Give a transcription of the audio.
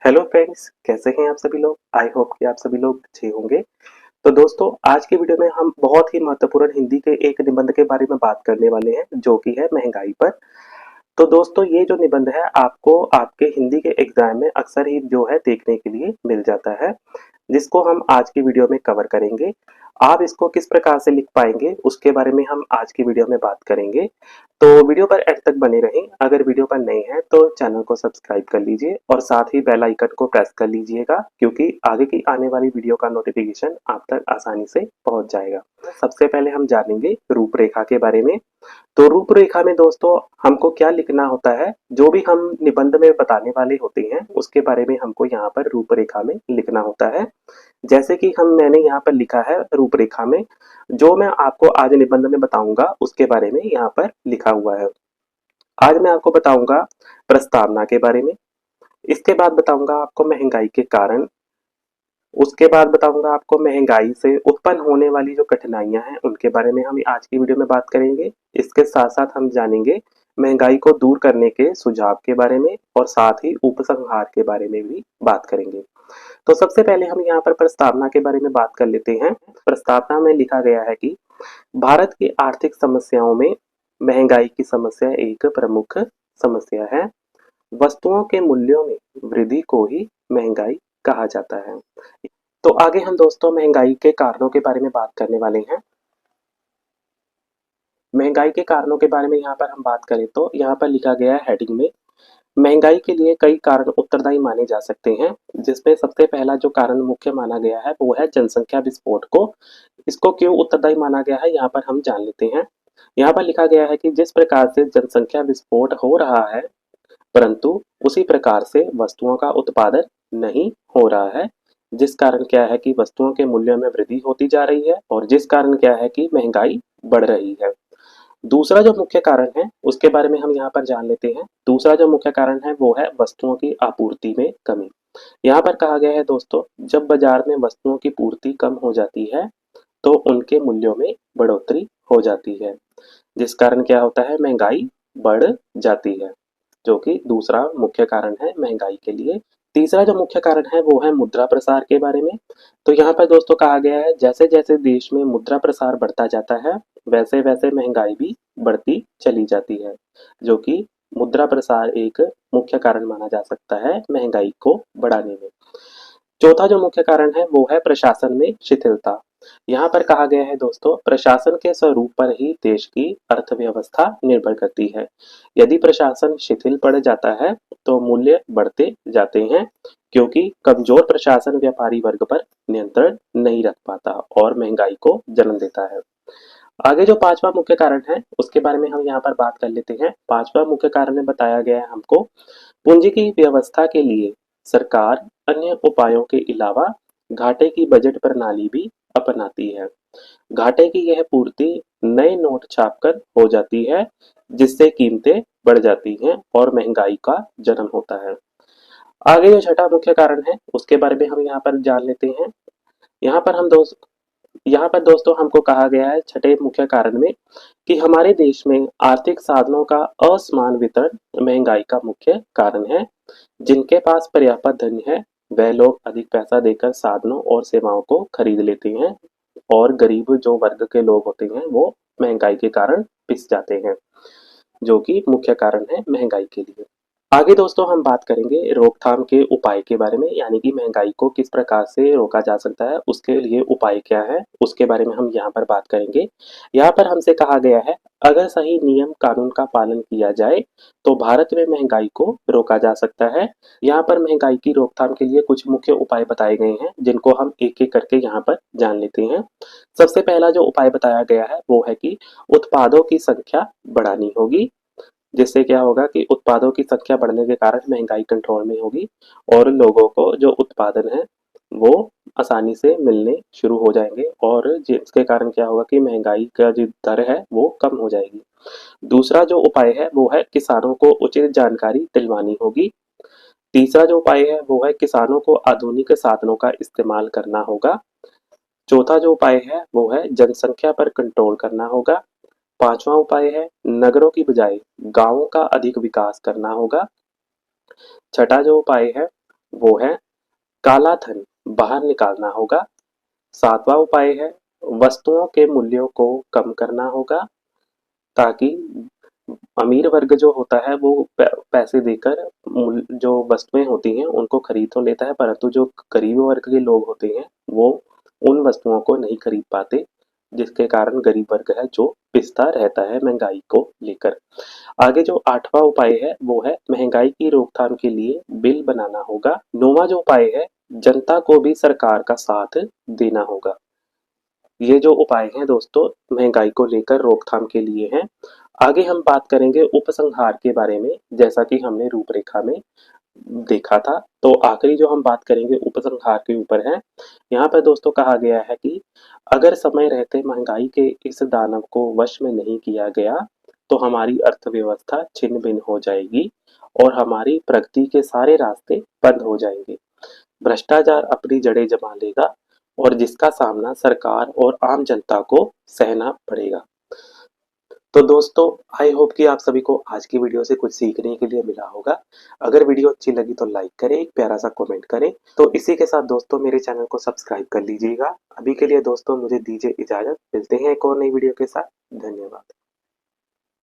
Hello friends, कैसे हैं आप सभी लोग। आई होप कि आप सभी लोग अच्छे होंगे। तो दोस्तों, आज की वीडियो में हम बहुत ही महत्वपूर्ण हिंदी के एक निबंध के बारे में बात करने वाले हैं, जो कि है महंगाई पर। तो दोस्तों, ये जो निबंध है आपको आपके हिंदी के एग्जाम में अक्सर ही जो है देखने के लिए मिल जाता है, जिसको हम आज की वीडियो में कवर करेंगे। आप इसको किस प्रकार से लिख पाएंगे उसके बारे में हम आज की वीडियो में बात करेंगे। तो वीडियो पर एंड तक बने रहें। अगर वीडियो पर नए हैं तो चैनल को सब्सक्राइब कर लीजिए और साथ ही बेल आइकन को प्रेस कर लीजिएगा, क्योंकि आगे की आने वाली वीडियो का नोटिफिकेशन आप तक आसानी से पहुंच जाएगा। सबसे पहले हम जानेंगे रूपरेखा के बारे में। तो रूपरेखा में दोस्तों हमको क्या लिखना होता है, जो भी हम निबंध में बताने वाले होते हैं उसके बारे में हमको यहाँ पर रूपरेखा में लिखना होता है। जैसे कि मैंने यहाँ पर लिखा है रूपरेखा में, जो मैं आपको आज निबंध में बताऊंगा उसके बारे में यहाँ पर लिखा हुआ है। आज मैं आपको बताऊंगा प्रस्तावना के बारे में, इसके बाद बताऊंगा आपको महंगाई के कारण, उसके बाद बताऊंगा आपको महंगाई से उत्पन्न होने वाली जो कठिनाइयां हैं उनके बारे में हम आज की वीडियो में बात करेंगे। इसके साथ साथ हम जानेंगे महंगाई को दूर करने के सुझाव के बारे में और साथ ही उपसंहार के बारे में भी बात करेंगे। तो सबसे पहले हम यहाँ पर प्रस्तावना के बारे में बात कर लेते हैं। प्रस्तावना में लिखा गया है कि भारत की आर्थिक समस्याओं में महंगाई की समस्या एक प्रमुख समस्या है। वस्तुओं के मूल्यों में वृद्धि को ही महंगाई कहा जाता है। तो आगे हम दोस्तों महंगाई के कारणों के बारे में बात करने वाले हैं। महंगाई के कारणों के बारे में यहाँ पर हम बात करें तो यहाँ पर लिखा गया है हेडिंग में, महंगाई के लिए कई कारण उत्तरदायी माने जा सकते हैं, जिसमें सबसे पहला जो कारण मुख्य माना गया है वो है जनसंख्या विस्फोट को। इसको क्यों उत्तरदायी माना गया है यहाँ पर हम जान लेते हैं। यहाँ पर लिखा गया है कि जिस प्रकार से जनसंख्या विस्फोट हो रहा है, परंतु उसी प्रकार से वस्तुओं का उत्पादन नहीं हो रहा है, जिस कारण क्या है कि वस्तुओं के मूल्यों में वृद्धि होती जा रही है और जिस कारण क्या है कि महंगाई बढ़ रही है। दूसरा जो मुख्य कारण है उसके बारे में हम यहाँ पर जान लेते हैं। दूसरा जो मुख्य कारण है वो है वस्तुओं की आपूर्ति में कमी। यहाँ पर कहा गया है दोस्तों, जब बाजार में वस्तुओं की पूर्ति कम हो जाती है तो उनके मूल्यों में बढ़ोतरी हो जाती है, जिस कारण क्या होता है महंगाई बढ़ जाती है, जो कि दूसरा मुख्य कारण है महंगाई के लिए। तीसरा जो मुख्य कारण है वो है मुद्रा प्रसार के बारे में। तो यहाँ पर दोस्तों कहा गया है जैसे जैसे देश में मुद्रा प्रसार बढ़ता जाता है वैसे वैसे महंगाई भी बढ़ती चली जाती है, जो कि मुद्रा प्रसार एक मुख्य कारण माना जा सकता है महंगाई को बढ़ाने में। चौथा जो मुख्य कारण है वो है प्रशासन में शिथिलता। यहाँ पर कहा गया है दोस्तों, प्रशासन के स्वरूप पर ही देश की अर्थव्यवस्था निर्भर करती है। यदि प्रशासन शिथिल पड़ जाता है तो मूल्य बढ़ते जाते हैं, क्योंकि कमजोर प्रशासन व्यापारी वर्ग पर नियंत्रण नहीं रख पाता और महंगाई को जन्म देता है। आगे जो पांचवा मुख्य कारण है उसके बारे में हम यहाँ पर बात कर लेते हैं। पांचवा मुख्य कारण में बताया गया है हमको, पूंजी की व्यवस्था के लिए सरकार अन्य उपायों के अलावा घाटे की बजट प्रणाली भी अपनाती है। घाटे की यह पूर्ति नए नोट छापकर हो जाती है, जिससे कीमतें बढ़ जाती हैं और महंगाई का जन्म होता है। आगे जो छठा मुख्य कारण है उसके बारे में हम यहाँ पर जान लेते हैं। यहाँ पर हम दोस्त यहाँ पर दोस्तों हमको कहा गया है छठे मुख्य कारण में कि हमारे देश में आर्थिक साधनों का असमान वितरण महंगाई का मुख्य कारण है। जिनके पास पर्याप्त धन है वह लोग अधिक पैसा देकर साधनों और सेवाओं को खरीद लेते हैं और गरीब जो वर्ग के लोग होते हैं वो महंगाई के कारण पिस जाते हैं, जो कि मुख्य कारण है महंगाई के लिए। आगे दोस्तों हम बात करेंगे रोकथाम के उपाय के बारे में, यानी कि महंगाई को किस प्रकार से रोका जा सकता है, उसके लिए उपाय क्या है उसके बारे में हम यहाँ पर बात करेंगे। यहाँ पर हमसे कहा गया है, अगर सही नियम कानून का पालन किया जाए तो भारत में महंगाई को रोका जा सकता है। यहाँ पर महंगाई की रोकथाम के लिए कुछ मुख्य उपाय बताए गए हैं, जिनको हम एक एक करके यहाँ पर जान लेते हैं। सबसे पहला जो उपाय बताया गया है वो है कि उत्पादों की संख्या बढ़ानी होगी, जिससे क्या होगा कि उत्पादों की संख्या बढ़ने के कारण महंगाई कंट्रोल में होगी और लोगों को जो उत्पादन है वो आसानी से मिलने शुरू हो जाएंगे और जिसके कारण क्या होगा कि महंगाई का जो दर है वो कम हो जाएगी। दूसरा जो उपाय है वो है किसानों को उचित जानकारी दिलवानी होगी। तीसरा जो उपाय है वो है किसानों को आधुनिक साधनों का इस्तेमाल करना होगा। चौथा जो उपाय है वो है जनसंख्या पर कंट्रोल करना होगा। पांचवा उपाय है नगरों की बजाय गांवों का अधिक विकास करना होगा। छठा जो उपाय है वो है काला धन बाहर निकालना होगा। 7वां उपाय है वस्तुओं के मूल्यों को कम करना होगा, ताकि अमीर वर्ग जो होता है वो पैसे देकर जो वस्तुएं होती हैं उनको खरीद तो लेता है, परंतु जो गरीब वर्ग के लोग होते हैं वो उन वस्तुओं को नहीं खरीद पाते, जिसके कारण गरीब वर्ग है जो पिसता रहता है महंगाई को लेकर। आगे जो 8वां उपाय है वो है महंगाई की रोकथाम के लिए बिल बनाना होगा। 9वां जो उपाय है जनता को भी सरकार का साथ देना होगा। ये जो उपाय हैं दोस्तों महंगाई को लेकर रोकथाम के लिए हैं। आगे हम बात करेंगे उपसंहार के बारे में, जैसा कि हमने रूपरेखा में देखा था। तो आखिरी जो हम बात करेंगे उपसंहार के ऊपर है। यहाँ पर दोस्तों कहा गया है कि अगर समय रहते महंगाई के इस दानव को वश में नहीं किया गया तो हमारी अर्थव्यवस्था छिन्न भिन्न हो जाएगी और हमारी प्रगति के सारे रास्ते बंद हो जाएंगे। भ्रष्टाचार अपनी जड़ें जमा लेगा और जिसका सामना सरकार और आम जनता को सहना पड़ेगा। तो दोस्तों आई होप कि आप सभी को आज की वीडियो से कुछ सीखने के लिए मिला होगा। अगर वीडियो अच्छी लगी तो लाइक करें, एक प्यारा सा कमेंट करें। तो इसी के साथ दोस्तों मेरे चैनल को सब्सक्राइब कर लीजिएगा। अभी के लिए दोस्तों मुझे दीजिए इजाजत, मिलते हैं एक और नई वीडियो के साथ। धन्यवाद।